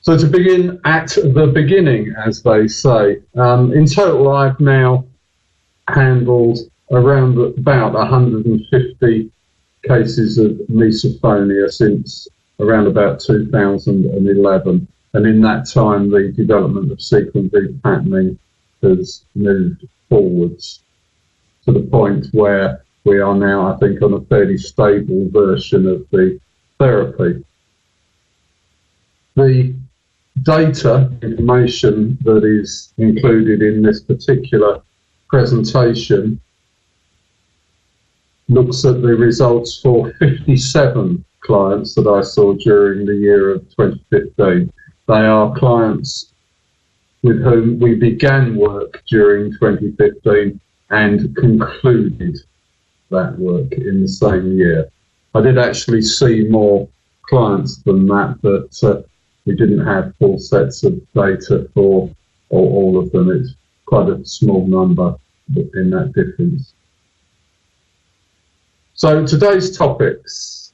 So to begin at the beginning, as they say, in total I've now handled around about 150 cases of misophonia since around about 2011. And in that time, the development of sequent repatterning has moved forwards to the point where we are now, I think, on a fairly stable version of the therapy. The data information that is included in this particular presentation looks at the results for 57 clients that I saw during the year of 2015. They are clients with whom we began work during 2015 and concluded that work in the same year. I did actually see more clients than that, but we didn't have full sets of data for all of them. It's quite a small number in that difference. So today's topics: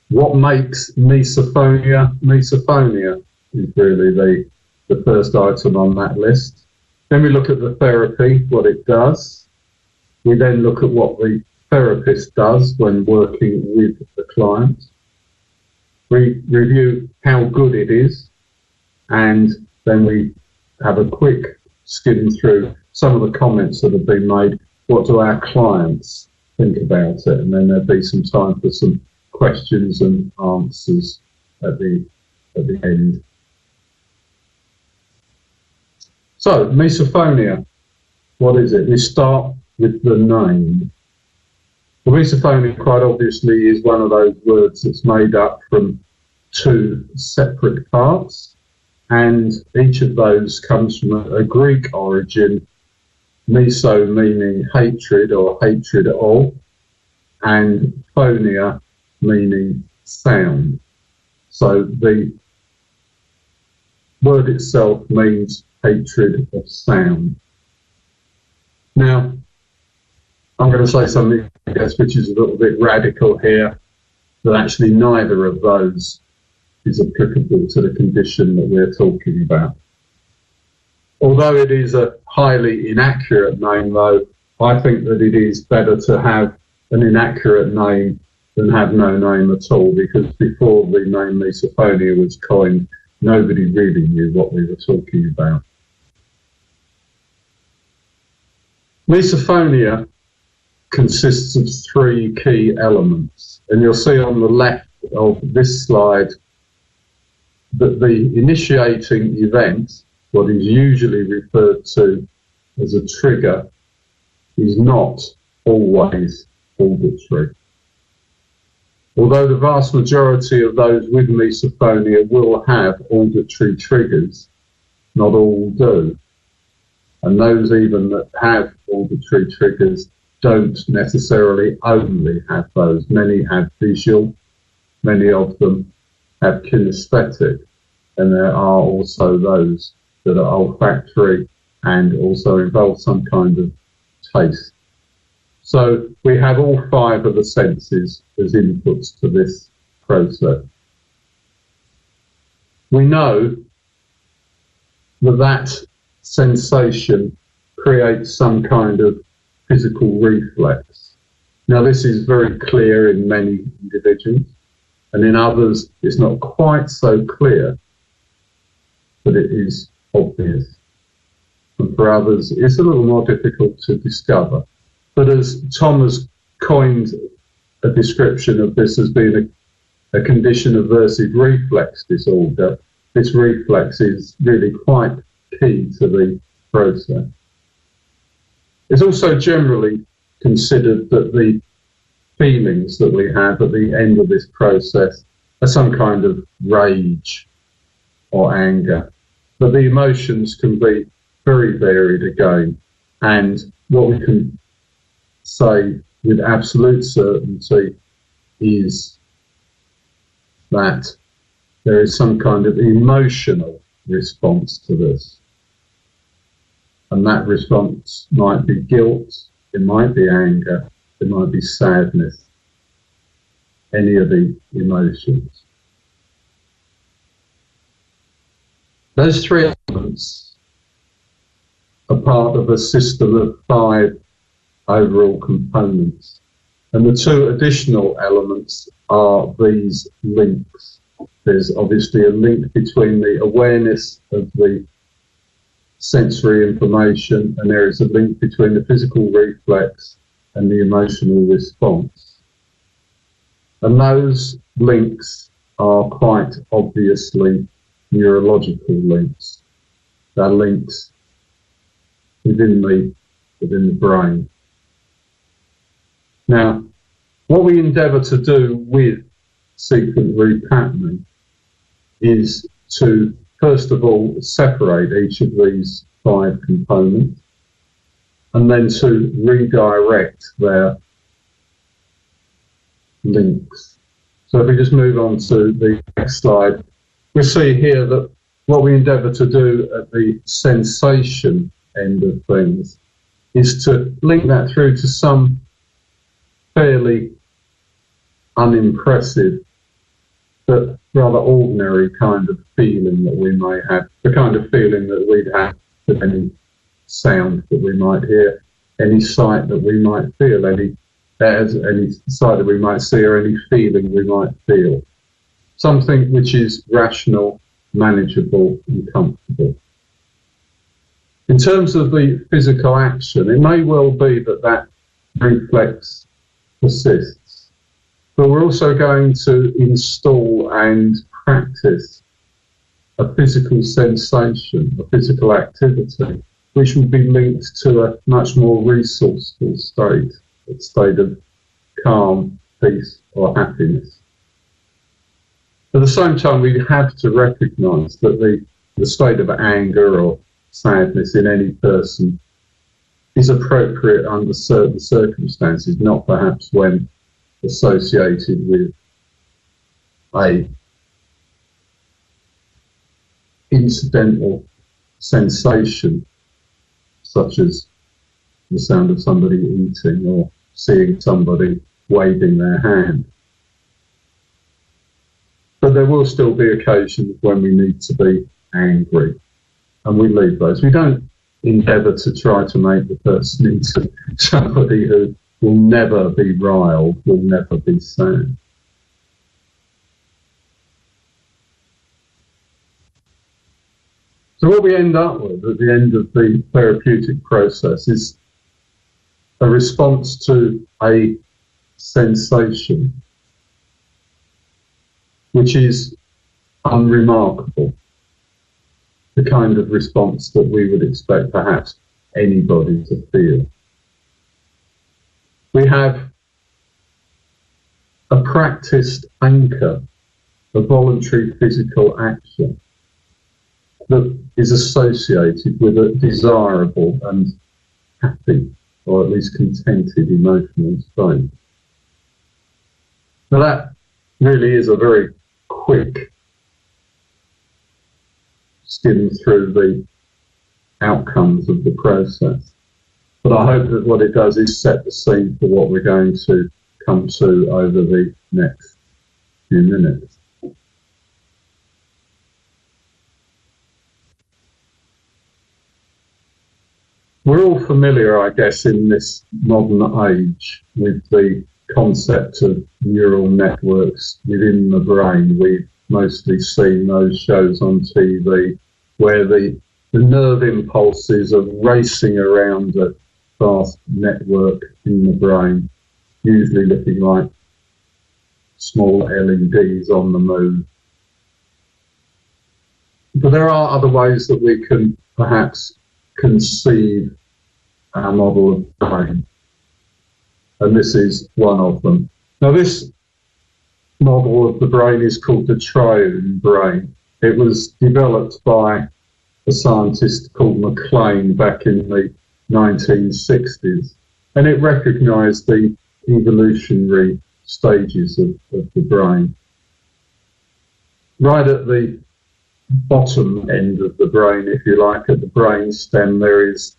what makes misophonia misophonia is really the first item on that list. Then we look at the therapy, what it does. We then look at what the therapist does when working with the client. We review how good it is, and then we have a quick skim through some of the comments that have been made. What do our clients think about it? And then there'll be some time for some questions and answers at the end. So, misophonia, what is it? We start with the name. The misophonia, quite obviously, is one of those words that's made up from two separate parts, and each of those comes from a Greek origin, miso meaning hatred or hatred of, and phonia meaning sound. So the word itself means hatred of sound. Now, I'm going to say something, I guess, which is a little bit radical here, that actually neither of those is applicable to the condition that we're talking about. Although it is a highly inaccurate name, though, I think that it is better to have an inaccurate name than have no name at all, because before the name misophonia was coined, nobody really knew what we were talking about. Misophonia consists of three key elements, and you'll see on the left of this slide that the initiating event, what is usually referred to as a trigger, is not always auditory. Although the vast majority of those with misophonia will have auditory triggers, not all do. And those even that have auditory triggers don't necessarily only have those. Many have visual, many of them have kinesthetic, and there are also those that are olfactory and also involve some kind of taste. So we have all five of the senses as inputs to this process. We know that sensation creates some kind of physical reflex. Now, this is very clear in many individuals, and in others it's not quite so clear, but it is obvious. And for others it's a little more difficult to discover. But as Tom has coined a description of this as being a condition of aversive reflex disorder, this reflex is really quite key to the process. It's also generally considered that the feelings that we have at the end of this process are some kind of rage or anger. But the emotions can be very varied again, and what we can say with absolute certainty is that there is some kind of emotional response to this. And that response might be guilt, it might be anger, it might be sadness, any of the emotions. Those three elements are part of a system of 5 overall components. And the 2 additional elements are these links. There's obviously a link between the awareness of the sensory information, and there is a link between the physical reflex and the emotional response. And those links are quite obviously neurological links. They're links within the brain. Now, what we endeavour to do with sequent repatterning is to, first of all, separate each of these 5 components, and then to redirect their links. So if we just move on to the next slide, we see here that what we endeavour to do at the sensation end of things is to link that through to some fairly unimpressive but rather ordinary kind of feeling that we may have, the kind of feeling that we'd have with any sound that we might hear, any sight that we might feel, any sight that we might see, or any feeling we might feel. Something which is rational, manageable and comfortable. In terms of the physical action, it may well be that that reflex persists, but we're also going to install and practice a physical sensation, a physical activity, which will be linked to a much more resourceful state, a state of calm, peace or happiness. At the same time, we have to recognise that the state of anger or sadness in any person is appropriate under certain circumstances, not perhaps when associated with a incidental sensation such as the sound of somebody eating or seeing somebody waving their hand. But there will still be occasions when we need to be angry, and we leave those. We don't endeavour to try to make the person into somebody who will never be riled, will never be sad. So what we end up with at the end of the therapeutic process is a response to a sensation which is unremarkable, the kind of response that we would expect perhaps anybody to feel. We have a practiced anchor, a voluntary physical action that is associated with a desirable and happy, or at least contented emotional state. Now that really is a very quick skim through the outcomes of the process. But I hope that what it does is set the scene for what we're going to come to over the next few minutes. We're all familiar, I guess, in this modern age with the concept of neural networks within the brain. We've mostly seen those shows on TV where the nerve impulses are racing around a vast network in the brain, usually looking like small LEDs on the move. But there are other ways that we can perhaps conceive our model of the brain, and this is one of them. Now this model of the brain is called the triune brain. It was developed by a scientist called McLean back in the 1960s, and it recognised the evolutionary stages of the brain. Right at the bottom end of the brain, if you like, at the brain stem, there is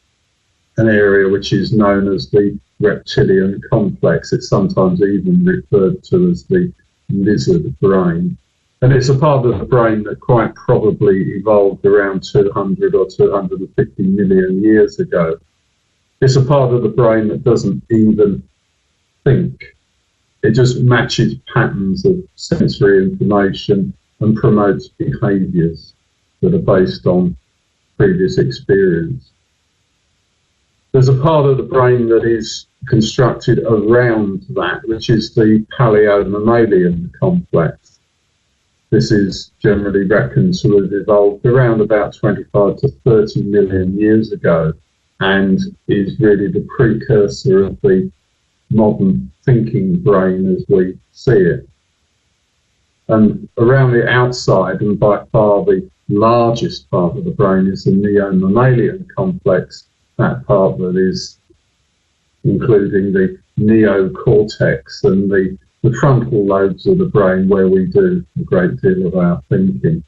an area which is known as the reptilian complex. It's sometimes even referred to as the lizard brain. And it's a part of the brain that quite probably evolved around 200 or 250 million years ago. It's a part of the brain that doesn't even think. It just matches patterns of sensory information and promotes behaviours that are based on previous experience. There's a part of the brain that is constructed around that, which is the paleo-mammalian complex. This is generally reckoned to have evolved around about 25 to 30 million years ago and is really the precursor of the modern thinking brain as we see it. And around the outside, and by far the largest part of the brain, is the neo-mammalian complex, that part that is including the neocortex and the frontal lobes of the brain where we do a great deal of our thinking.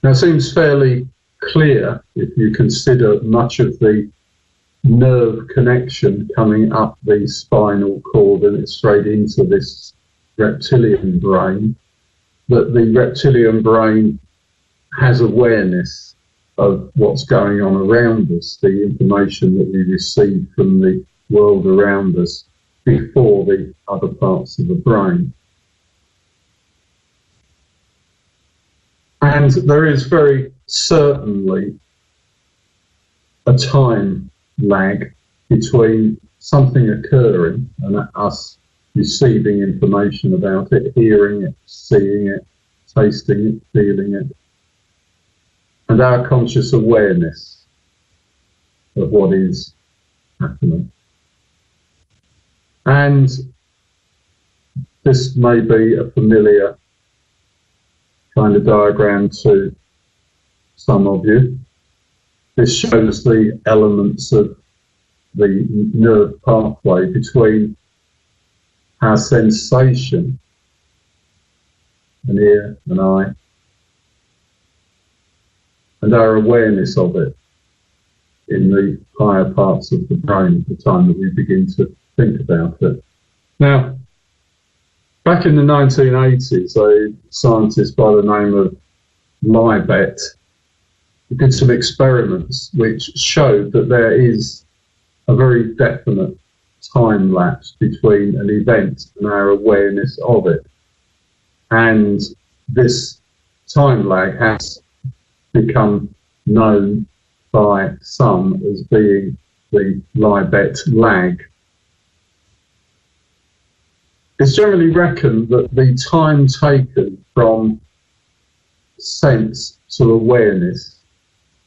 Now it seems fairly clear if you consider much of the nerve connection coming up the spinal cord and it's straight into this reptilian brain, that the reptilian brain has awareness of what's going on around us, the information that we receive from the world around us before the other parts of the brain. And there is very certainly a time lag between something occurring and us receiving information about it, hearing it, seeing it, tasting it, feeling it, and our conscious awareness of what is happening. And this may be a familiar kind of diagram to some of you. This shows the elements of the nerve pathway between our sensation, an ear, an eye, and our awareness of it in the higher parts of the brain at the time that we begin to think about it. Now, back in the 1980s, a scientist by the name of Libet did some experiments which showed that there is a very definite time lapse between an event and our awareness of it. And this time lag has become known by some as being the Libet lag. It's generally reckoned that the time taken from sense to awareness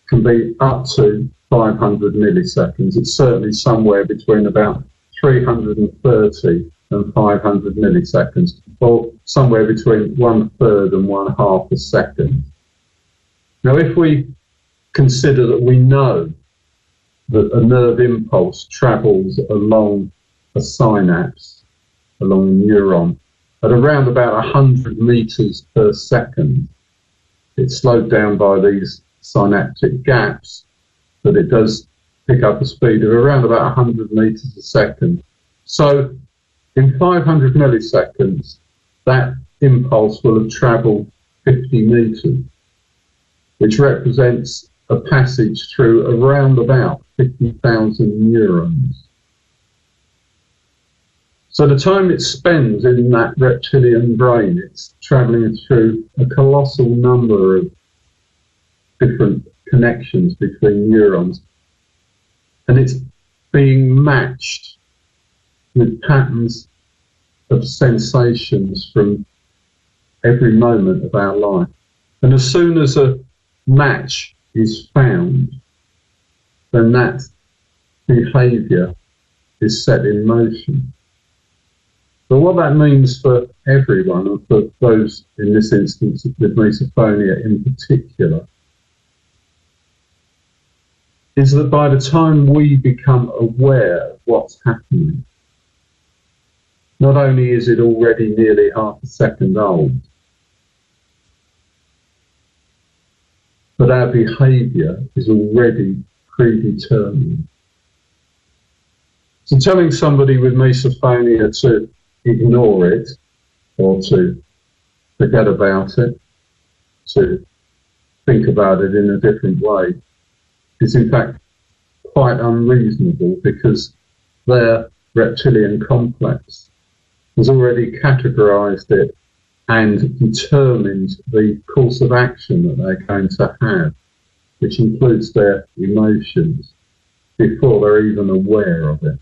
can be up to 500 milliseconds. It's certainly somewhere between about 330 and 500 milliseconds, or somewhere between 1/3 and 1/2 a second. Now, if we consider that we know that a nerve impulse travels along a synapse, along a neuron, at around about 100 meters per second, it's slowed down by these synaptic gaps, but it does pick up a speed of around about 100 meters a second. So in 500 milliseconds, that impulse will have traveled 50 meters, which represents a passage through around about 50,000 neurons. So the time it spends in that reptilian brain, it's travelling through a colossal number of different connections between neurons, and it's being matched with patterns of sensations from every moment of our life. And as soon as a match is found, then that behaviour is set in motion. But what that means for everyone, and for those in this instance with misophonia in particular, is that by the time we become aware of what's happening, not only is it already nearly half a second old, but our behaviour is already predetermined. So telling somebody with misophonia to ignore it or to forget about it, to think about it in a different way, is in fact quite unreasonable, because their reptilian complex has already categorized it and determined the course of action that they're going to have, which includes their emotions, before they're even aware of it.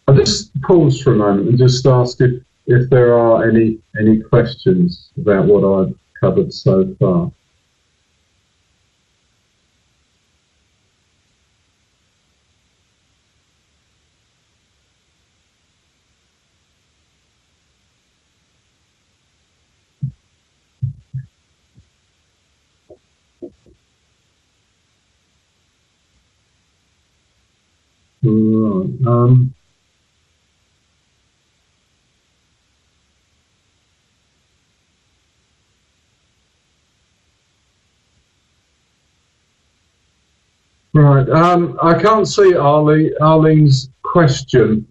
I'll just pause for a moment and just ask if there are any questions about what I've covered so far. Right. Right. I can't see Arlene's question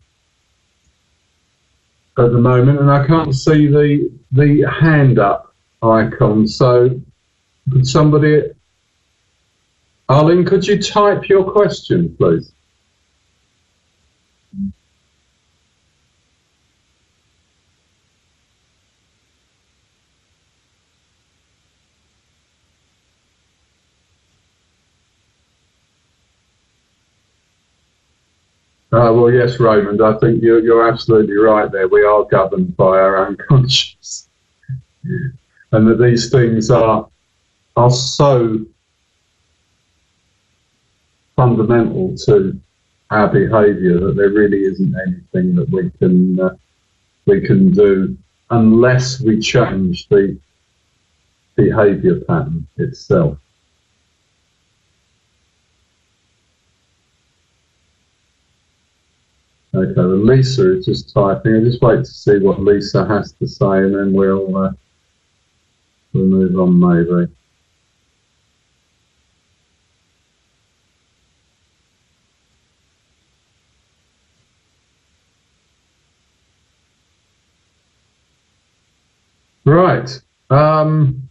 at the moment, and I can't see the hand up icon. So, could somebody, Arlene, could you type your question, please? Well, yes, Raymond, I think you're absolutely right there. We are governed by our unconscious, and that these things are so fundamental to our behaviour that there really isn't anything that we can do unless we change the behaviour pattern itself. Okay, well, Lisa is just typing. I'll just wait to see what Lisa has to say, and then we'll move on, maybe. Right. I'm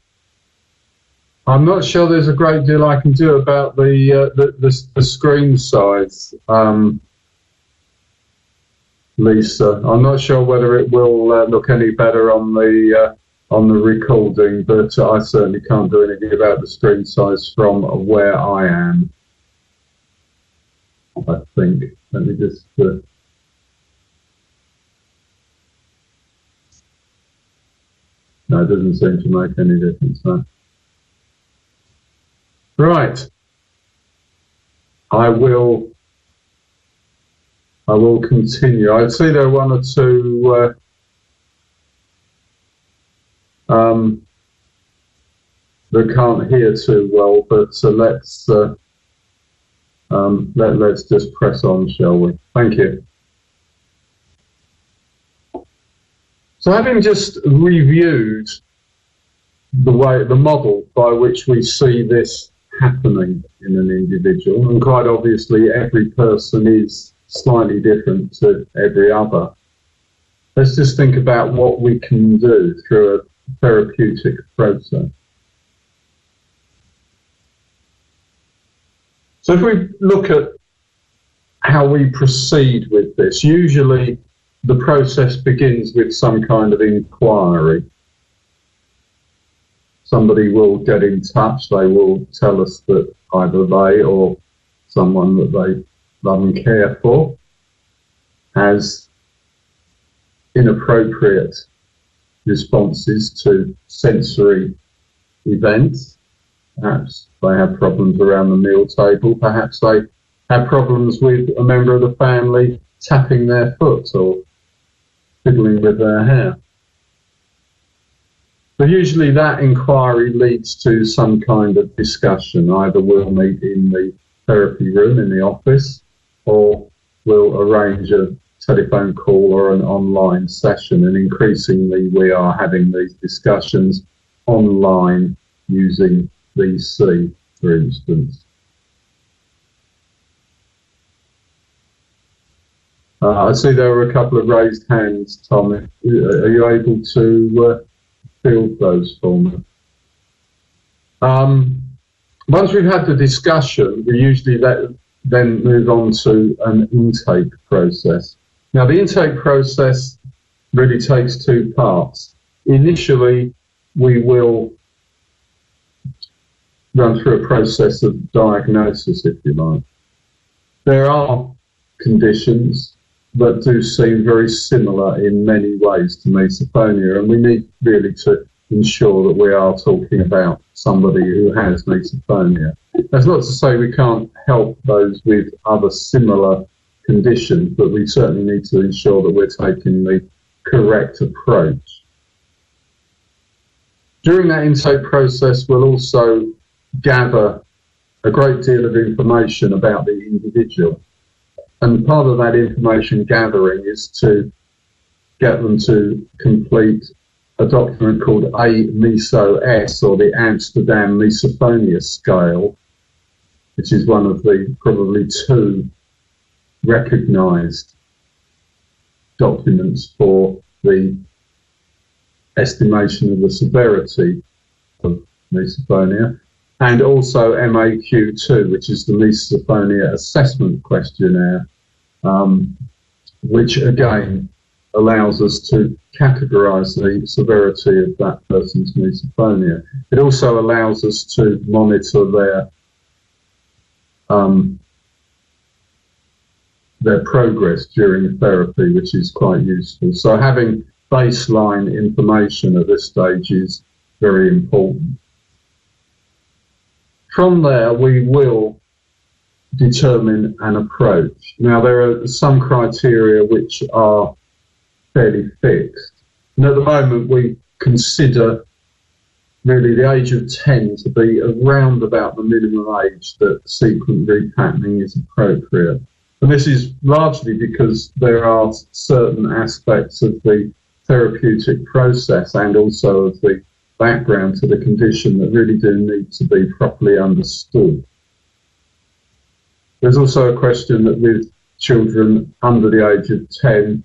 not sure there's a great deal I can do about the screen size. Lisa, I'm not sure whether it will look any better on the recording, but I certainly can't do anything about the screen size from where I am. I think. Let me just. No, it doesn't seem to make any difference. No. Right. I will continue. I'd say there are one or two that can't hear too well, but let's just press on, shall we? Thank you. So, having just reviewed the model by which we see this happening in an individual, and quite obviously every person is slightly different to every other, let's just think about what we can do through a therapeutic process. So if we look at how we proceed with this, usually the process begins with some kind of inquiry. Somebody will get in touch, they will tell us that either they or someone that they love and care for has inappropriate responses to sensory events. Perhaps they have problems around the meal table, perhaps they have problems with a member of the family tapping their foot or fiddling with their hair. But usually that inquiry leads to some kind of discussion. Either we'll meet in the therapy room in the office, or we'll arrange a telephone call or an online session, and increasingly we are having these discussions online using VC, for instance. I see there are a couple of raised hands, Tom. Are you able to field those for me? Once we've had the discussion, we usually then move on to an intake process. Now, the intake process really takes two parts. Initially, we will run through a process of diagnosis, if you like. There are conditions that do seem very similar in many ways to misophonia, and we need really to ensure that we are talking about somebody who has misophonia. That's not to say we can't help those with other similar conditions, but we certainly need to ensure that we're taking the correct approach. During that intake process, we'll also gather a great deal of information about the individual. And part of that information gathering is to get them to complete a document called A-MISO-S, or the Amsterdam Misophonia Scale, which is one of the probably two recognised documents for the estimation of the severity of misophonia, and also MAQ2, which is the Misophonia Assessment Questionnaire, which again allows us to categorise the severity of that person's misophonia. It also allows us to monitor their progress during therapy, which is quite useful. So having baseline information at this stage is very important. From there, we will determine an approach. Now, there are some criteria which are fairly fixed. And at the moment, we consider really the age of 10 to be around about the minimum age that sequent repatterning is appropriate. And this is largely because there are certain aspects of the therapeutic process and also of the background to the condition that really do need to be properly understood. There's also a question that with children under the age of 10,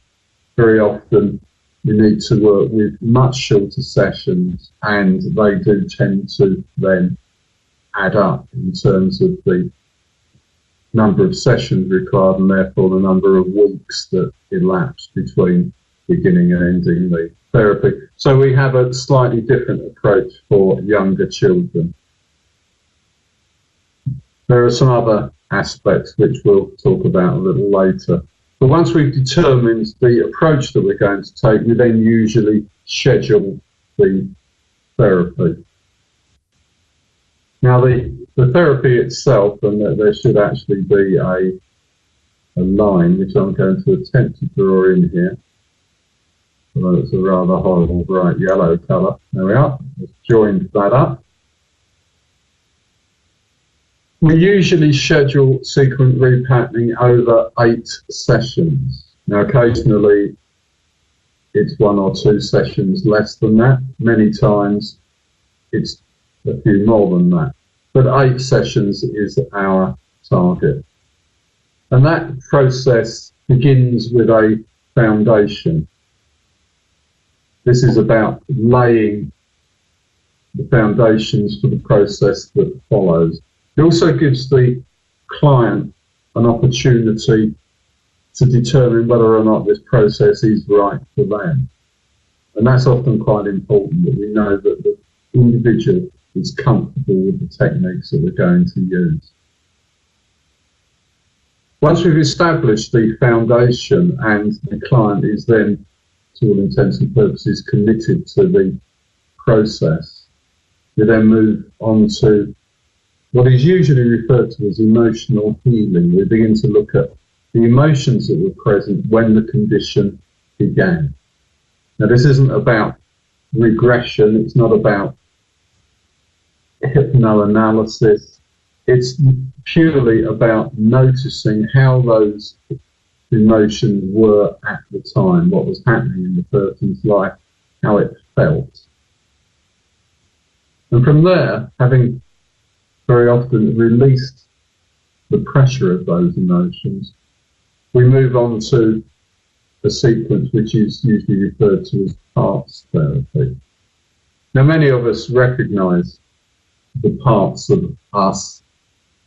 very often we need to work with much shorter sessions, and they do tend to then add up in terms of the number of sessions required and therefore the number of weeks that elapse between beginning and ending the therapy. So we have a slightly different approach for younger children. There are some other aspects which we'll talk about a little later. But once we've determined the approach that we're going to take, we then usually schedule the therapy. Now the therapy itself, and there should actually be a line which I'm going to attempt to draw in here. Although it's a rather horrible bright yellow colour. There we are. Let's join that up. We usually schedule sequent repatterning over 8 sessions. Now, occasionally it's 1 or 2 sessions less than that. Many times it's a few more than that. But 8 sessions is our target. And that process begins with a foundation. This is about laying the foundations for the process that follows. It also gives the client an opportunity to determine whether or not this process is right for them. And that's often quite important, that we know that the individual is comfortable with the techniques that we're going to use. Once we've established the foundation and the client is then, to all intents and purposes, committed to the process, we then move on to what is usually referred to as emotional healing. We begin to look at the emotions that were present when the condition began. Now, this isn't about regression, it's not about hypnoanalysis, it's purely about noticing how those emotions were at the time, what was happening in the person's life, how it felt. And from there, having very often released the pressure of those emotions, we move on to a sequence which is usually referred to as parts therapy. Now, many of us recognise the parts of us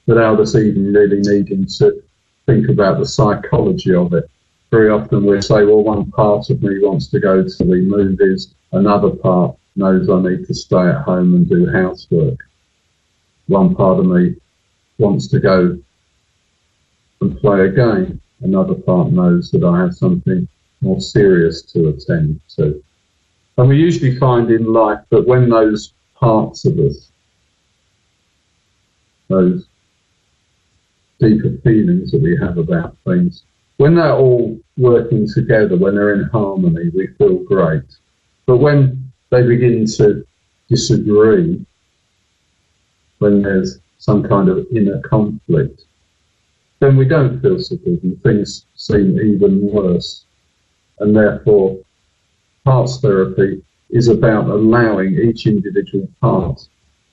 without us even really needing to think about the psychology of it. Very often we'll say, well, one part of me wants to go to the movies, another part knows I need to stay at home and do housework. One part of me wants to go and play a game. Another part knows that I have something more serious to attend to. And we usually find in life that when those parts of us, those deeper feelings that we have about things, when they're all working together, when they're in harmony, we feel great. But when they begin to disagree, when there's some kind of inner conflict, then we don't feel so good and things seem even worse. And therefore, parts therapy is about allowing each individual part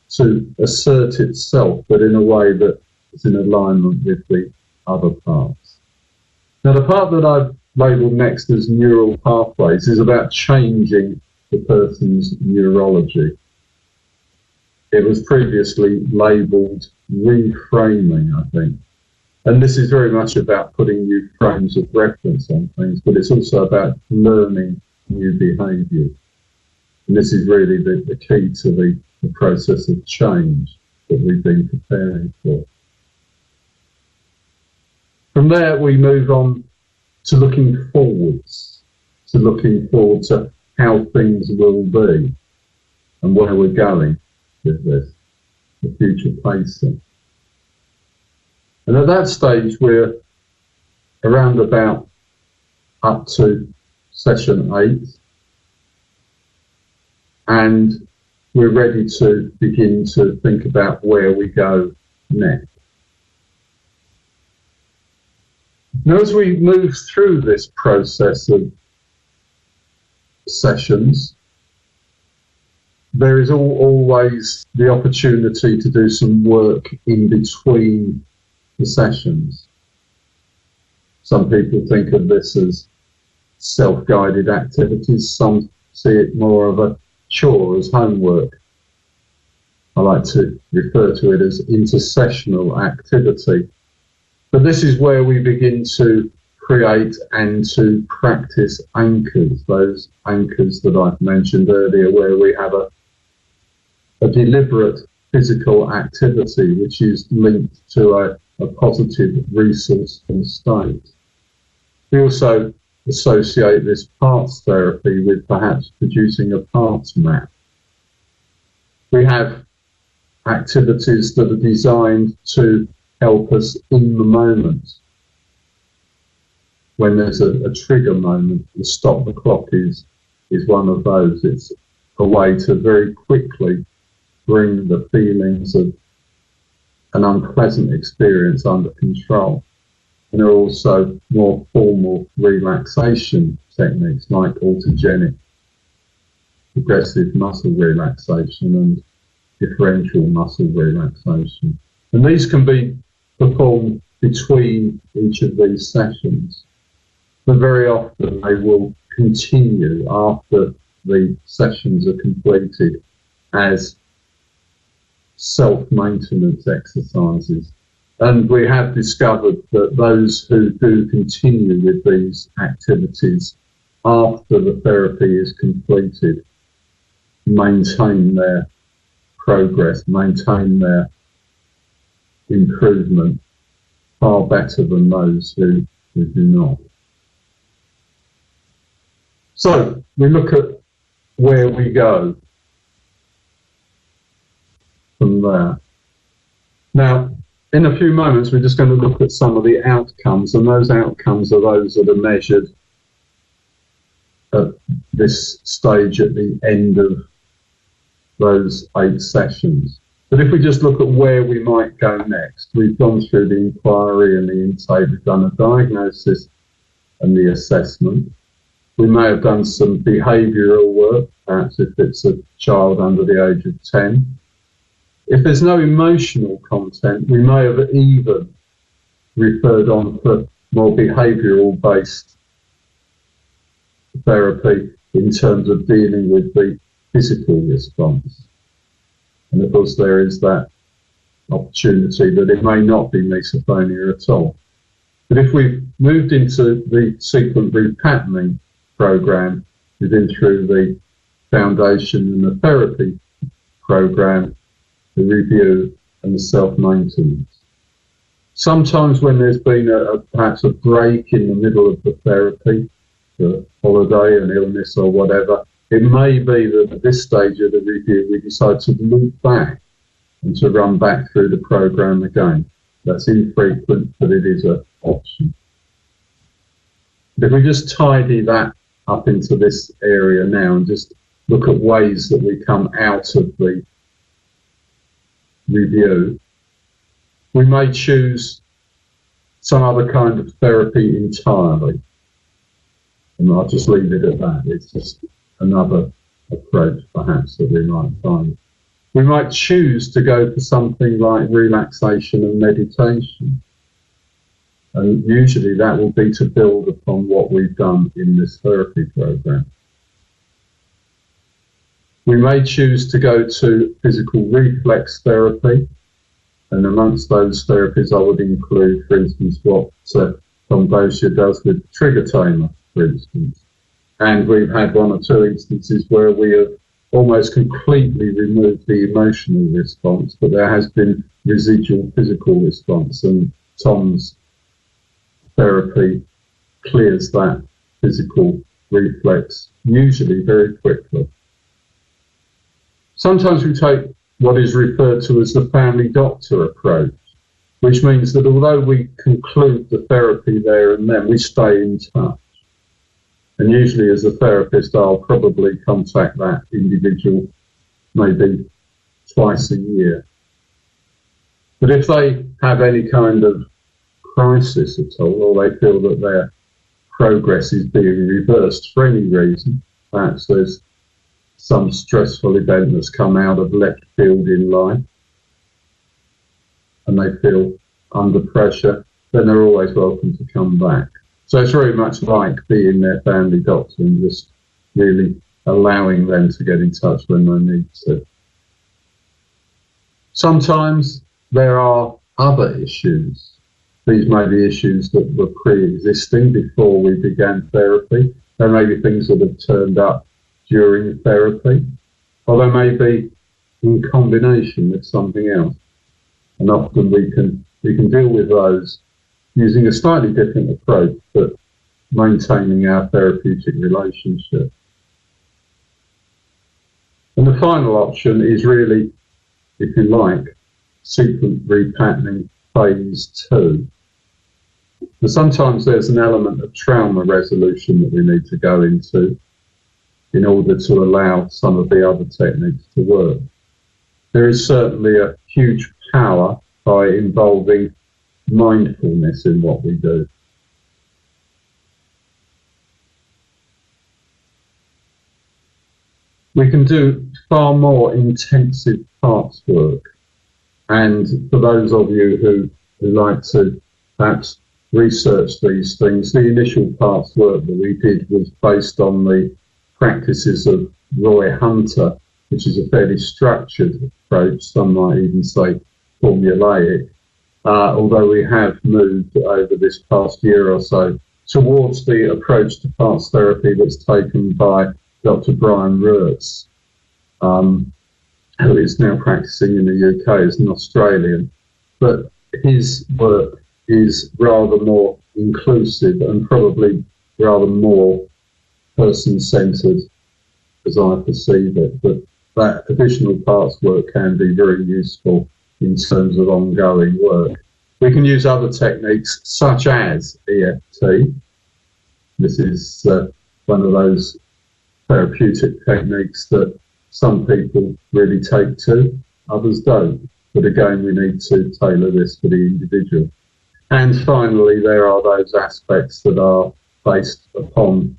to assert itself, but in a way that is in alignment with the other parts. Now, the part that I've labelled next as neural pathways is about changing the person's neurology. It was previously labelled reframing, I think. And this is very much about putting new frames of reference on things, but it's also about learning new behaviours. And this is really the key to the process of change that we've been preparing for. From there, we move on to looking forwards, to how things will be and where we're going with this, the future pacing. And at that stage, we're around about up to session 8, and we're ready to begin to think about where we go next. Now, as we move through this process of sessions, there is always the opportunity to do some work in between the sessions. Some people think of this as self-guided activities. Some see it more of a chore, as homework. I like to refer to it as intersessional activity. But this is where we begin to create and to practice anchors, those anchors that I've mentioned earlier, where we have a deliberate physical activity which is linked to a positive resourceful state. We also associate this parts therapy with perhaps producing a parts map. We have activities that are designed to help us in the moment. When there's a trigger moment, the stop the clock is one of those. It's a way to very quickly bring the feelings of an unpleasant experience under control. And there are also more formal relaxation techniques like autogenic, progressive muscle relaxation and differential muscle relaxation. And these can be performed between each of these sessions, but very often they will continue after the sessions are completed as self-maintenance exercises. And we have discovered that those who do continue with these activities after the therapy is completed maintain their progress, maintain their improvement far better than those who do not. So we look at where we go from there. Now, in a few moments, we're just going to look at some of the outcomes, and those outcomes are those that are measured at this stage at the end of those 8 sessions. But if we just look at where we might go next, we've gone through the inquiry and the intake, we've done a diagnosis and the assessment. We may have done some behavioural work, perhaps if it's a child under the age of 10. If there's no emotional content, we may have even referred on for more behavioural based therapy in terms of dealing with the physical response. And of course there is that opportunity that it may not be misophonia at all. But if we've moved into the Sequent Repatterning program, we've been through the foundation and the therapy program, the review and the self-maintenance. Sometimes when there's been perhaps a break in the middle of the therapy, a holiday, an illness or whatever, it may be that at this stage of the review we decide to loop back and to run back through the program again. That's infrequent, but it is an option. If we just tidy that up into this area now and just look at ways that we come out of the review, we may choose some other kind of therapy entirely. And I'll just leave it at that. It's just another approach perhaps that we might find. We might choose to go for something like relaxation and meditation. And usually that will be to build upon what we've done in this therapy program. We may choose to go to physical reflex therapy. And amongst those therapies I would include, for instance, what Tom Boscia does with trigger tamer, for instance. And we've had one or two instances where we have almost completely removed the emotional response, but there has been residual physical response, and Tom's therapy clears that physical reflex, usually very quickly. Sometimes we take what is referred to as the family doctor approach, which means that although we conclude the therapy there and then, we stay in touch. And usually as a therapist, I'll probably contact that individual maybe twice a year. But if they have any kind of crisis at all, or they feel that their progress is being reversed for any reason, perhaps there's some stressful event that's come out of left field in life, and they feel under pressure, then they're always welcome to come back. So it's very much like being their family doctor and just really allowing them to get in touch when they need to. Sometimes there are other issues. These may be issues that were pre-existing before we began therapy. There may be things that have turned up during therapy, or they may be in combination with something else. And often we can deal with those using a slightly different approach, but maintaining our therapeutic relationship. And the final option is really, if you like, Sequent Repatterning Phase 2. But sometimes there's an element of trauma resolution that we need to go into in order to allow some of the other techniques to work. There is certainly a huge power by involving mindfulness in what we do. We can do far more intensive parts work, and for those of you who like to perhaps research these things, the initial parts work that we did was based on the practices of Roy Hunter, which is a fairly structured approach, some might even say formulaic. Although we have moved over this past year or so towards the approach to parts therapy that's taken by Dr. Brian Ruertz, who is now practicing in the UK as an Australian. But his work is rather more inclusive and probably rather more person-centred as I perceive it. But that additional parts work can be very useful in terms of ongoing work. We can use other techniques such as EFT. This is one of those therapeutic techniques that some people really take to, others don't. But again, we need to tailor this for the individual. And finally, there are those aspects that are based upon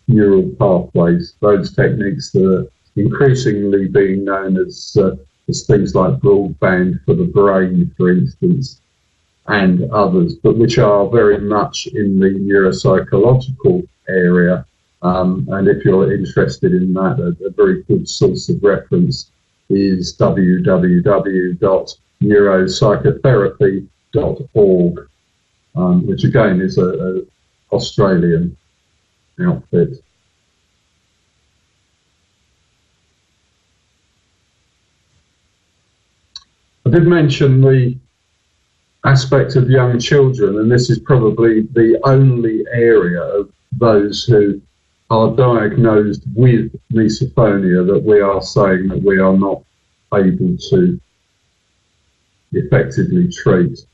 neural pathways, those techniques that are increasingly being known as things like broadband for the brain, for instance, and others, but which are very much in the neuropsychological area. And if you're interested in that, a very good source of reference is www.neuropsychotherapy.org, which again is an Australian outfit. I did mention the aspect of young children, and this is probably the only area of those who are diagnosed with misophonia that we are saying that we are not able to effectively treat.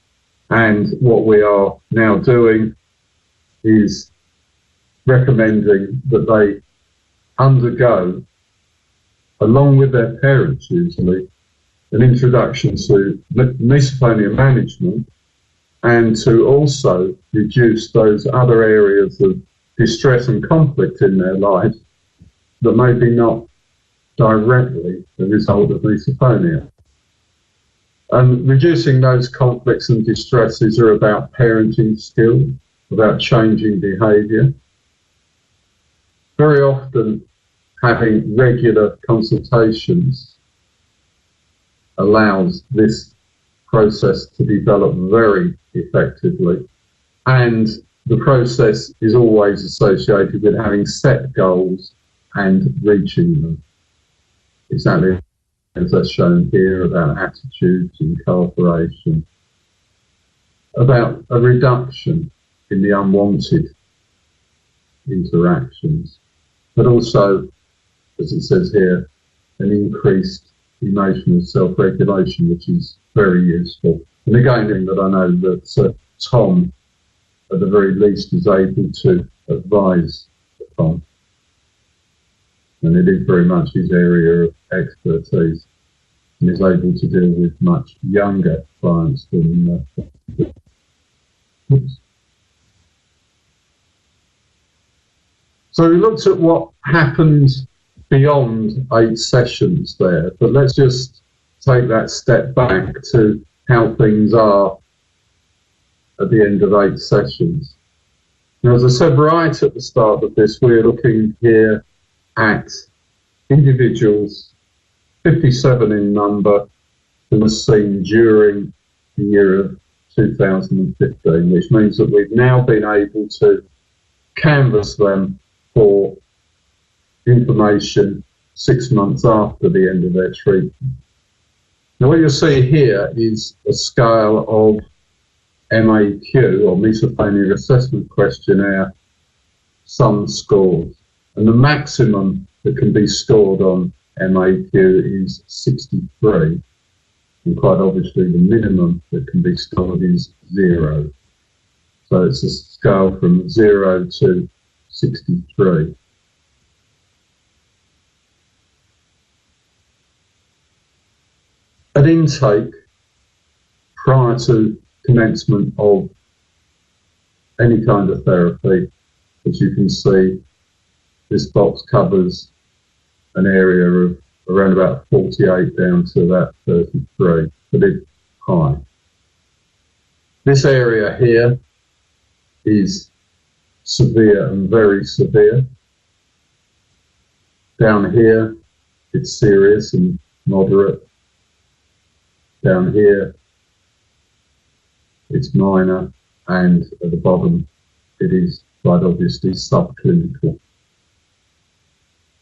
And what we are now doing is recommending that they undergo, along with their parents usually, an introduction to misophonia management, and to also reduce those other areas of distress and conflict in their life that may be not directly the result of misophonia. And reducing those conflicts and distresses are about parenting skill, about changing behaviour. Very often having regular consultations allows this process to develop very effectively, and the process is always associated with having set goals and reaching them. Exactly as that's shown here, about attitudes and cooperation, about a reduction in the unwanted interactions, but also, as it says here, an increased emotional self-regulation, which is very useful. And again, that I know that Tom, at the very least, is able to advise upon. And it is very much his area of expertise, and is able to deal with much younger clients than So we looked at what happened beyond 8 sessions there, but let's just take that step back to how things are at the end of 8 sessions. Now, as I said right at the start of this, we're looking here at individuals, 57 in number, who were seen during the year of 2015, which means that we've now been able to canvass them for information 6 months after the end of their treatment. Now, what you'll see here is a scale of MAQ, or Misophonia Assessment Questionnaire, sum scores. And the maximum that can be scored on MAQ is 63. And quite obviously the minimum that can be scored is 0. So it's a scale from 0 to 63. At intake, prior to commencement of any kind of therapy, as you can see, this box covers an area of around about 48 down to about 33, but it's high. This area here is severe and very severe. Down here, it's serious and moderate. Down here, it's minor, and at the bottom, it is quite obviously subclinical.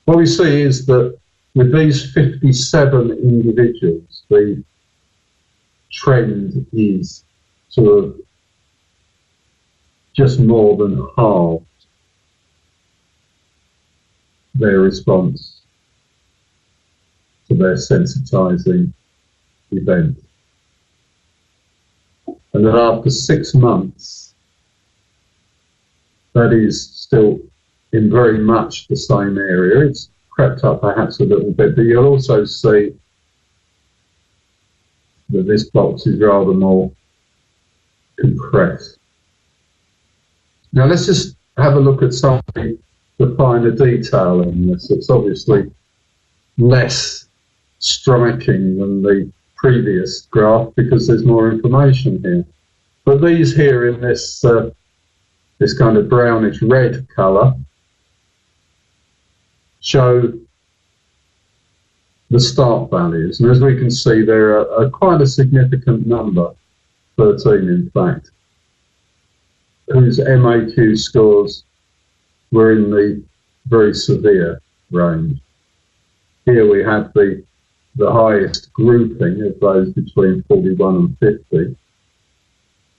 What we see is that with these 57 individuals, the trend is sort of just more than halved their response to their sensitizing event. And then after 6 months, that is still in very much the same area. It's crept up perhaps a little bit, but you'll also see that this box is rather more compressed. Now let's just have a look at some of the finer detail in this. It's obviously less striking than the previous graph because there's more information here. But these here in this this kind of brownish red colour show the start values, and as we can see, there are quite a significant number, 13 in fact, whose MAQ scores were in the very severe range. Here we have the highest grouping of those between 41 and 50,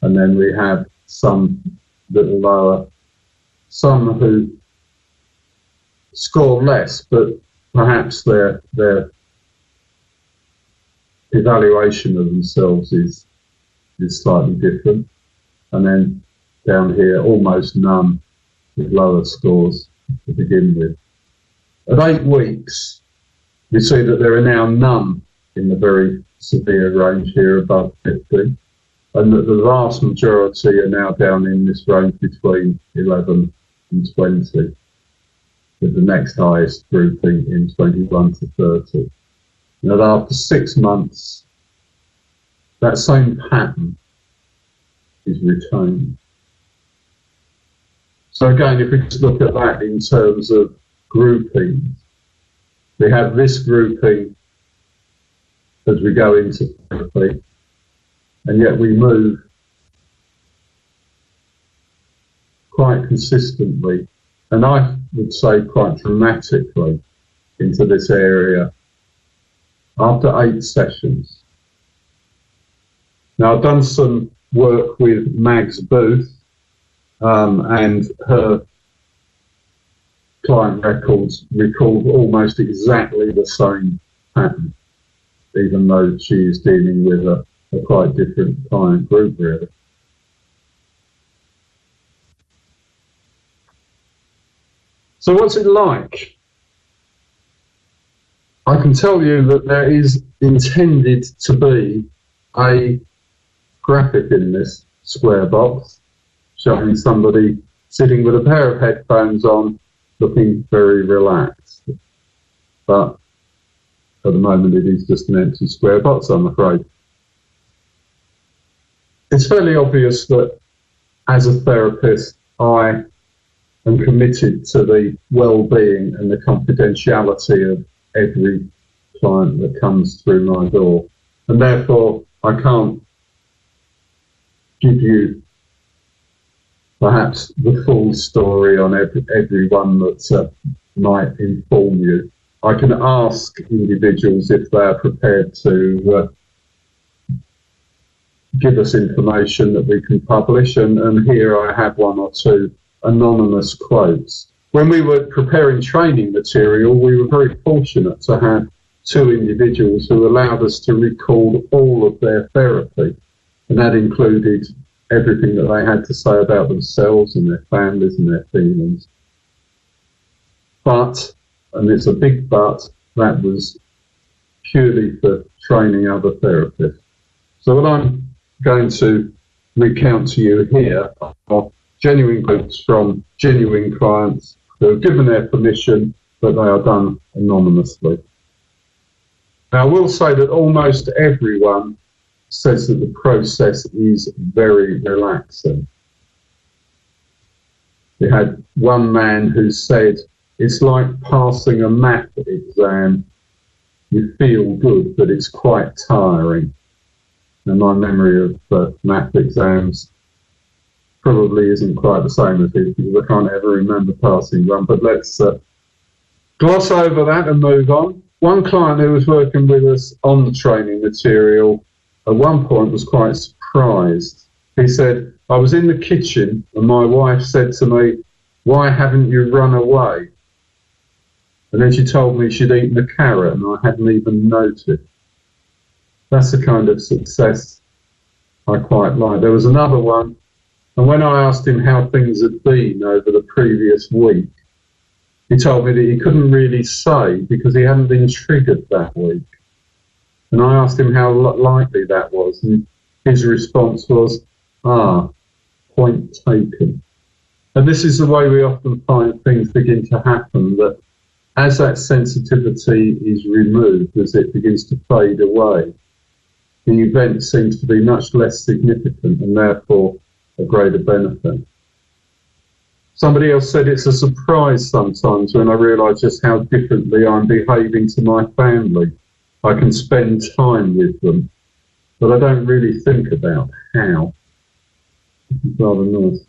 and then we have some little lower, some who score less, but perhaps their evaluation of themselves is slightly different. And then down here, almost none with lower scores to begin with. At 8 weeks, we see that there are now none in the very severe range here above 50, and that the vast majority are now down in this range between 11 and 20, with the next highest grouping in 21 to 30. And that after 6 months, that same pattern is retained. So again, if we just look at that in terms of groupings, we have this grouping as we go into therapy, and yet we move quite consistently, and I would say quite dramatically, into this area after 8 sessions. Now, I've done some work with Mags Booth, and her client records record almost exactly the same pattern, even though she is dealing with a quite different client group, really. So what's it like? I can tell you that there is intended to be a graphic in this square box showing somebody sitting with a pair of headphones on, looking very relaxed. But at the moment it is just an empty square box, I'm afraid. It's fairly obvious that as a therapist I am committed to the well-being and the confidentiality of every client that comes through my door, and therefore I can't give you perhaps the full story on everyone that might inform you. I can ask individuals if they are prepared to give us information that we can publish, and here I have 1 or 2 anonymous quotes. When we were preparing training material, we were very fortunate to have 2 individuals who allowed us to record all of their therapy, and that included everything that they had to say about themselves and their families and their feelings. But, and it's a big but, that was purely for training other therapists. So what I'm going to recount to you here are genuine quotes from genuine clients who have given their permission, but they are done anonymously. Now, I will say that almost everyone says that the process is very relaxing. We had one man who said, it's like passing a math exam. You feel good, but it's quite tiring. And my memory of math exams probably isn't quite the same as his, because I can't ever remember passing one, but let's gloss over that and move on. One client who was working with us on the training material at one point was quite surprised. He said, I was in the kitchen and my wife said to me, why haven't you run away? And then she told me she'd eaten a carrot and I hadn't even noticed. That's the kind of success I quite like. There was another one, and when I asked him how things had been over the previous week, he told me that he couldn't really say because he hadn't been triggered that week. And I asked him how likely that was, and his response was, point taken. And this is the way we often find things begin to happen, that as that sensitivity is removed, as it begins to fade away, the event seems to be much less significant and therefore a greater benefit. Somebody else said it's a surprise sometimes when I realise just how differently I'm behaving to my family. I can spend time with them, but I don't really think about how. Rather nice.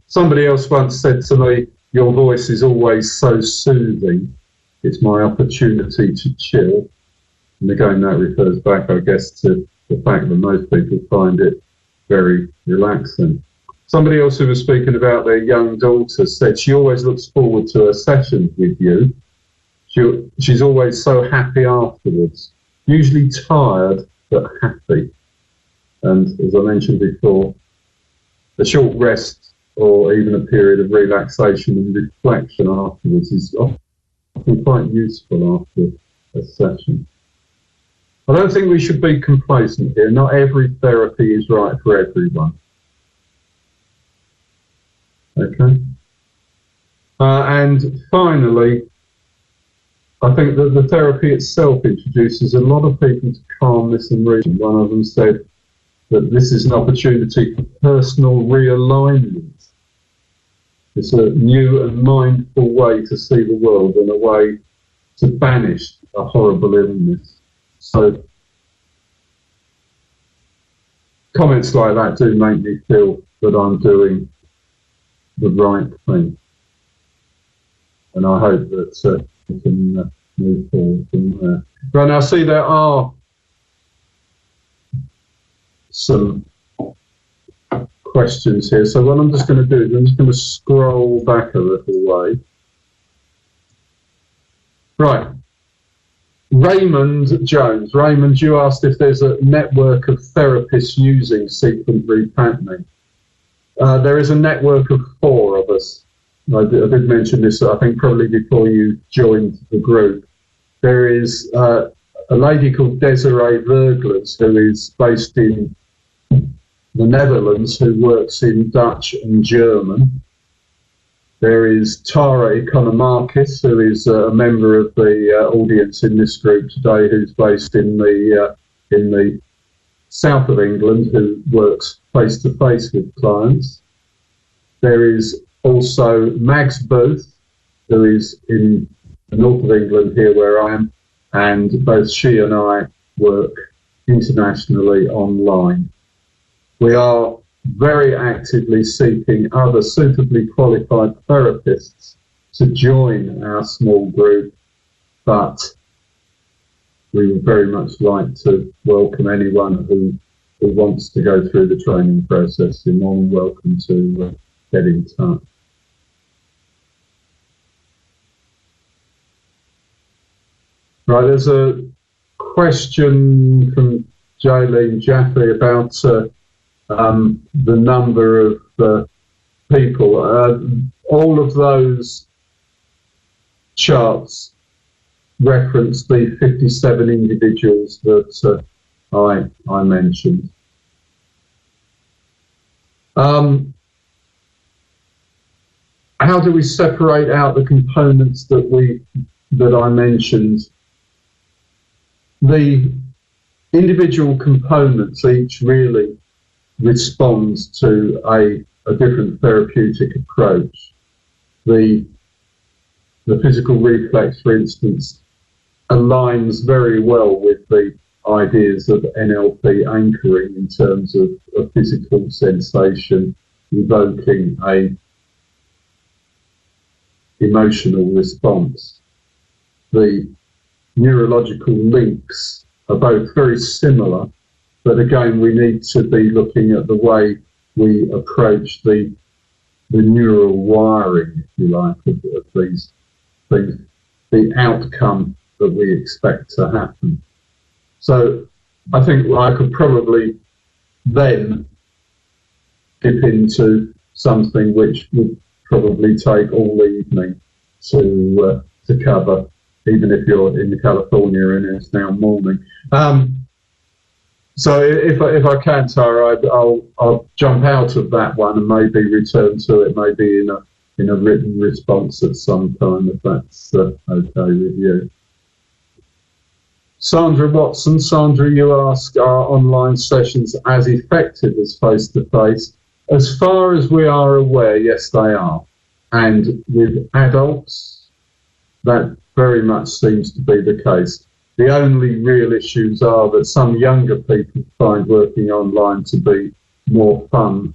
Somebody else once said to me, "Your voice is always so soothing. It's my opportunity to chill." And again, that refers back, I guess, to the fact that most people find it very relaxing. Somebody else who was speaking about their young daughter said she always looks forward to her sessions with you. She's always so happy afterwards, usually tired but happy. And as I mentioned before, a short rest or even a period of relaxation and reflection afterwards is often quite useful after a session. I don't think we should be complacent here. Not every therapy is right for everyone. Okay. And finally, I think that the therapy itself introduces a lot of people to calmness and reason. One of them said that this is an opportunity for personal realignment. It's a new and mindful way to see the world and a way to banish a horrible illness. So comments like that do make me feel that I'm doing the right thing. And I hope that we can move forward from there. Right, now I see there are some questions here. So what I'm just going to do is I'm just going to scroll back a little way. Right. Raymond Jones. Raymond, you asked if there's a network of therapists using Sequent Repatterning. There is a network of 4 of us. I did mention this, I think, probably before you joined the group. There is a lady called Desiree Verglers, who is based in the Netherlands, who works in Dutch and German. There is Tara Economakis, who is a member of the audience in this group today, who's based in the south of England, who works face-to-face with clients. There is also Mags Booth, who is in the north of England, here where I am, and both she and I work internationally online. We are very actively seeking other suitably qualified therapists to join our small group, but we would very much like to welcome anyone who wants to go through the training process. You're more than welcome to get in touch. Right, there's a question from Jaylene Jaffe about the number of people. All of those charts reference the 57 individuals that I mentioned. How do we separate out the components that I mentioned? The individual components each really responds to a different therapeutic approach. The physical reflex, for instance, aligns very well with the ideas of NLP anchoring in terms of a physical sensation evoking a emotional response. The neurological links are both very similar, but again we need to be looking at the way we approach the neural wiring, if you like, of these things, the outcome that we expect to happen. So I think I could probably then dip into something which would probably take all evening to cover, even if you're in California and it's now morning. So if I can, Tara, I'll jump out of that one and maybe return to it, maybe in a written response at some time, if that's okay with you. Sandra Watson, Sandra, you ask, are online sessions as effective as face-to-face? As far as we are aware, yes, they are. And with adults, that very much seems to be the case. The only real issues are that some younger people find working online to be more fun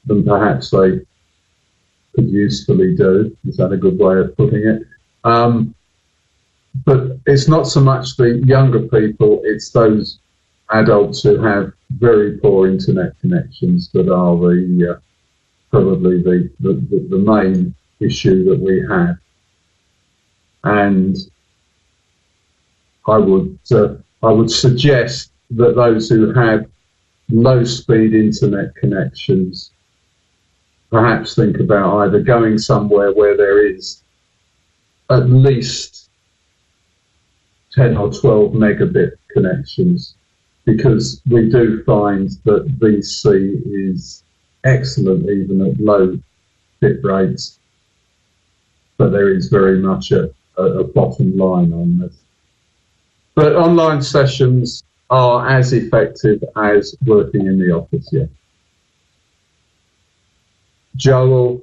than perhaps they could usefully do. Is that a good way of putting it? But it's not so much the younger people, it's those adults who have very poor internet connections that are probably the main issue that we have. And I would suggest that those who have low-speed internet connections perhaps think about either going somewhere where there is at least 10 or 12 megabit connections, because we do find that VC is excellent even at low bit rates, but there is very much a bottom line on this. But online sessions are as effective as working in the office, yeah. Joel,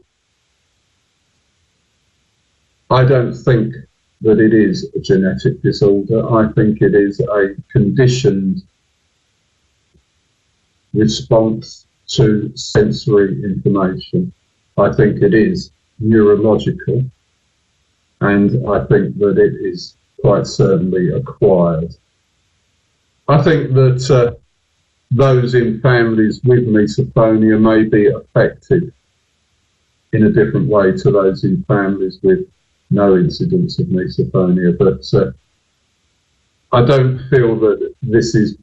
I don't think that it is a genetic disorder. I think it is a conditioned response to sensory information. I think it is neurological, and I think that it is quite certainly acquired. I think that those in families with misophonia may be affected in a different way to those in families with no incidence of misophonia, but I don't feel that this is,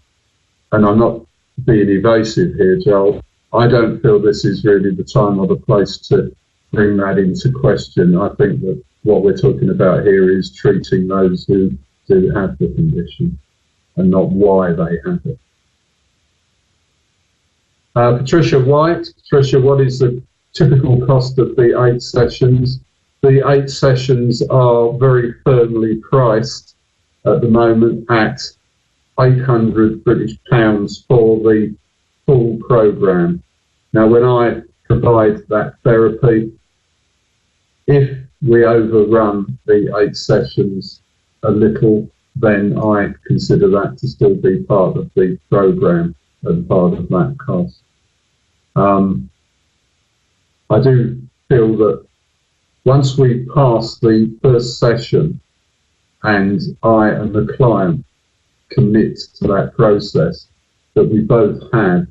and I'm not being evasive here, Joel, I don't feel this is really the time or the place to bring that into question. I think that what we're talking about here is treating those who do have the condition and not why they have it. Patricia White, Patricia, what is the typical cost of the 8 sessions? The 8 sessions are very firmly priced at the moment at £800 British for the full programme. Now, when I provide that therapy, if we overrun the 8 sessions a little, then I consider that to still be part of the programme and part of that cost. I do feel that once we pass the first session and I and the client commit to that process, that we both have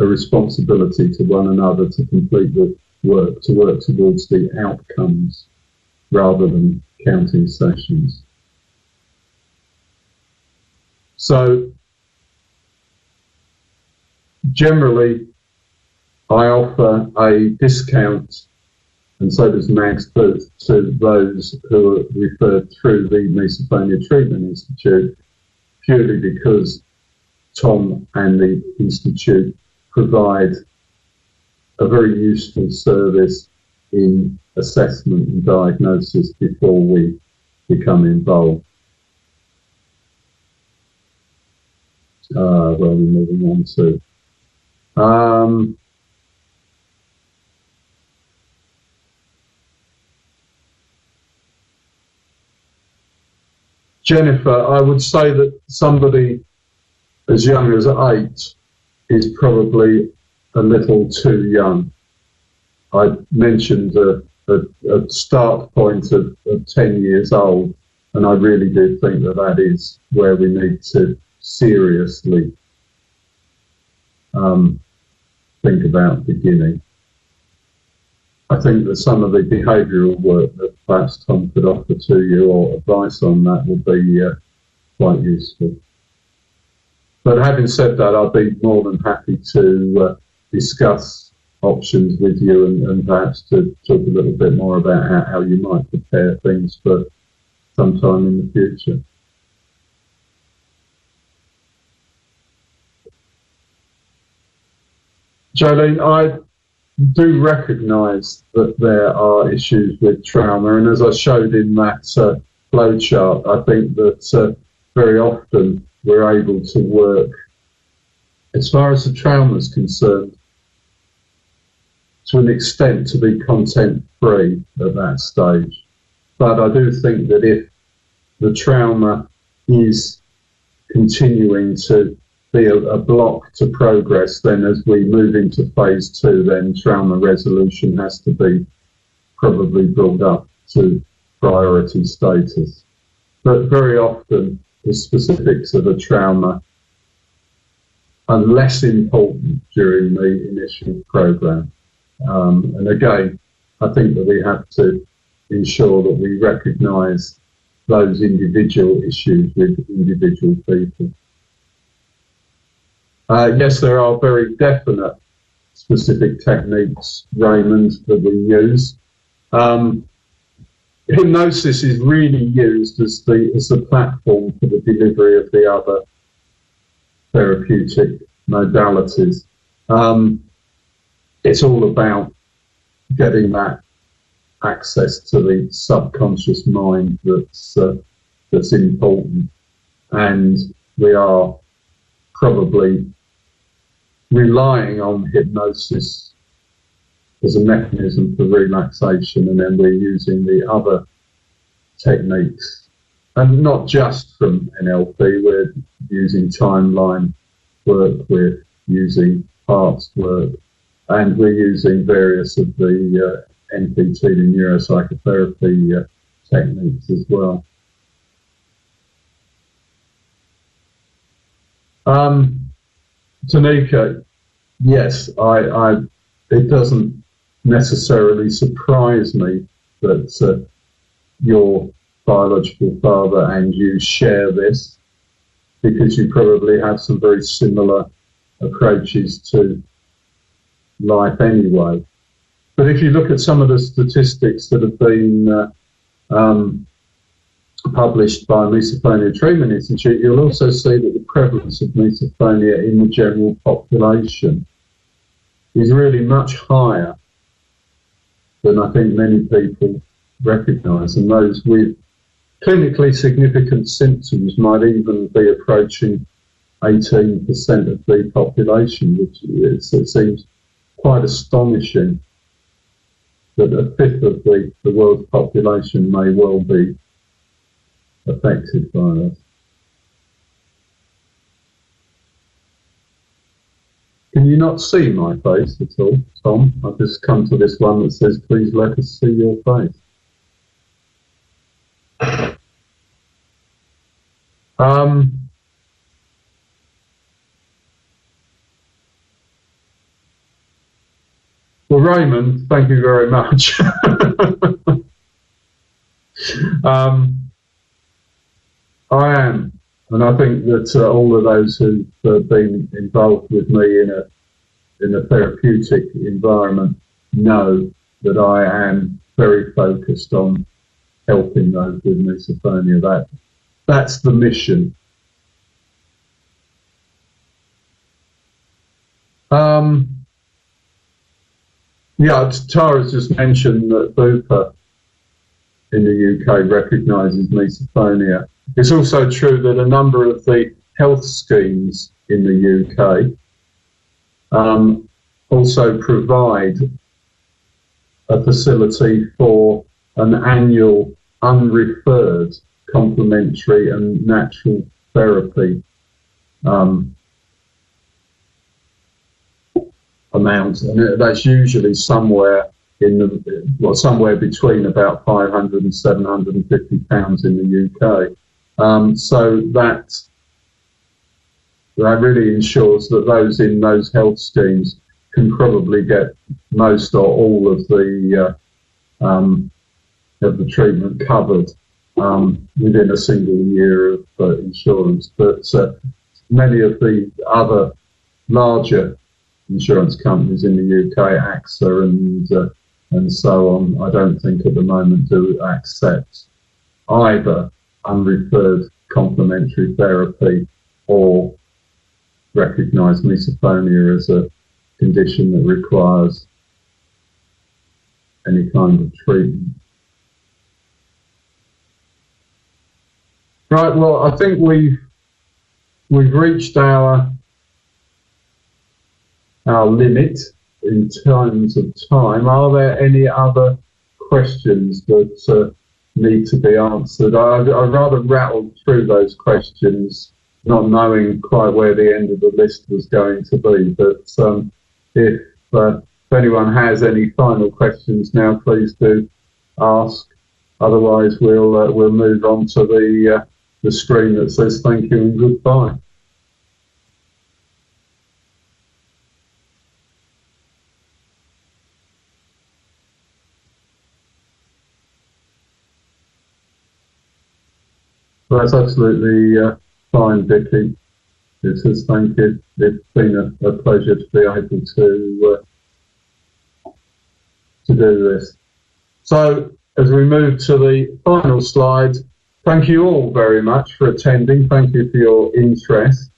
a responsibility to one another to complete the work, to work towards the outcomes rather than counting sessions. So generally, I offer a discount, and so does Max Booth, to those who are referred through the Misophonia Treatment Institute, purely because Tom and the Institute provide a very useful service in assessment and diagnosis before we become involved. Where are we moving on to? Jennifer, I would say that somebody as young as 8 is probably a little too young. I mentioned a start point of 10 years old, and I really do think that that is where we need to seriously think about beginning. I think that some of the behavioural work that perhaps Tom could offer to you, or advice on that, would be quite useful. But having said that, I'd be more than happy to discuss options with you and perhaps to talk a little bit more about how you might prepare things for sometime in the future. Jolene, I do recognise that there are issues with trauma, and as I showed in that flowchart, I think that very often we're able to work, as far as the trauma is concerned, to an extent to be content-free at that stage. But I do think that if the trauma is continuing to be a block to progress, then as we move into phase 2, then trauma resolution has to be probably brought up to priority status. But very often the specifics of a trauma are less important during the initial program. And again, I think that we have to ensure that we recognise those individual issues with individual people. Yes, there are very definite specific techniques, Raymond, that we use. Hypnosis is really used as the platform for the delivery of the other therapeutic modalities. It's all about getting that access to the subconscious mind that's important, and we are probably relying on hypnosis as a mechanism for relaxation, and then we're using the other techniques, and not just from NLP. We're using timeline work, we're using parts work, and we're using various of the NPT, the neuropsychotherapy techniques as well. Tanika, yes, it doesn't necessarily surprise me that your biological father and you share this, because you probably have some very similar approaches to life anyway. But if you look at some of the statistics that have been published by Misophonia Treatment Institute, you'll also see that the prevalence of misophonia in the general population is really much higher than I think many people recognise, and those with clinically significant symptoms might even be approaching 18% of the population, which it seems quite astonishing that a fifth of the world's population may well be affected by this. Can you not see my face at all, Tom? I've just come to this one that says, please let us see your face. Well, Raymond, thank you very much. I am, and I think that all of those who've been involved with me in a therapeutic environment know that I am very focused on helping those with misophonia. That's the mission. Yeah, Tara's just mentioned that Bupa in the UK recognises misophonia. It's also true that a number of the health schemes in the UK also provide a facility for an annual unreferred complementary and natural therapy amount, and that's usually somewhere somewhere between about £500 and £750 in the UK. So that really ensures that those in those health schemes can probably get most or all of the treatment covered within a single year of insurance. But many of the other larger insurance companies in the UK, AXA and so on, I don't think at the moment do accept either unreferred complementary therapy or recognise misophonia as a condition that requires any kind of treatment. Right, well, I think we've reached our limit in terms of time. Are there any other questions that need to be answered? I'd rather rattle through those questions, not knowing quite where the end of the list was going to be. But if anyone has any final questions now, please do ask. Otherwise, we'll move on to the screen that says thank you and goodbye. Well, that's absolutely fine, Vicky. It says thank you. It's been a pleasure to be able to do this. So, as we move to the final slide, thank you all very much for attending. Thank you for your interest.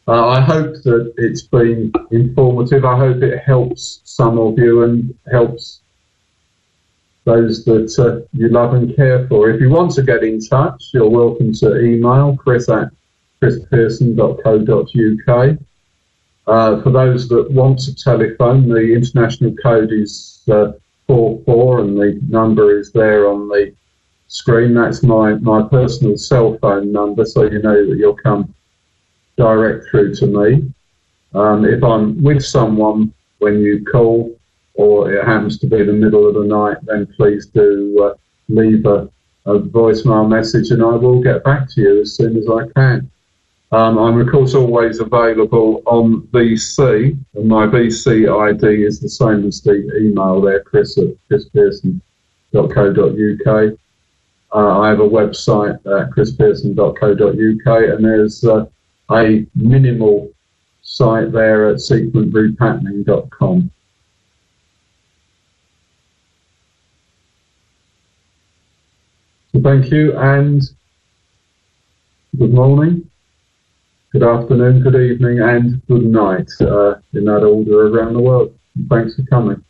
I hope that it's been informative. I hope it helps some of you and helps those that you love and care for. If you want to get in touch, you're welcome to email chris@chrispearson.co.uk. For those that want to telephone, the international code is 44 and the number is there on the screen. That's my personal cell phone number, so you know that you'll come direct through to me. If I'm with someone when you call, or it happens to be the middle of the night, then please do leave a voicemail message and I will get back to you as soon as I can. I'm of course always available on VC, and my VC ID is the same as the email there, chris@chrispearson.co.uk. I have a website at chrispearson.co.uk, and there's a minimal site there at sequentrepatterning.com. So thank you, and good morning, good afternoon, good evening, and good night, in that order around the world. Thanks for coming.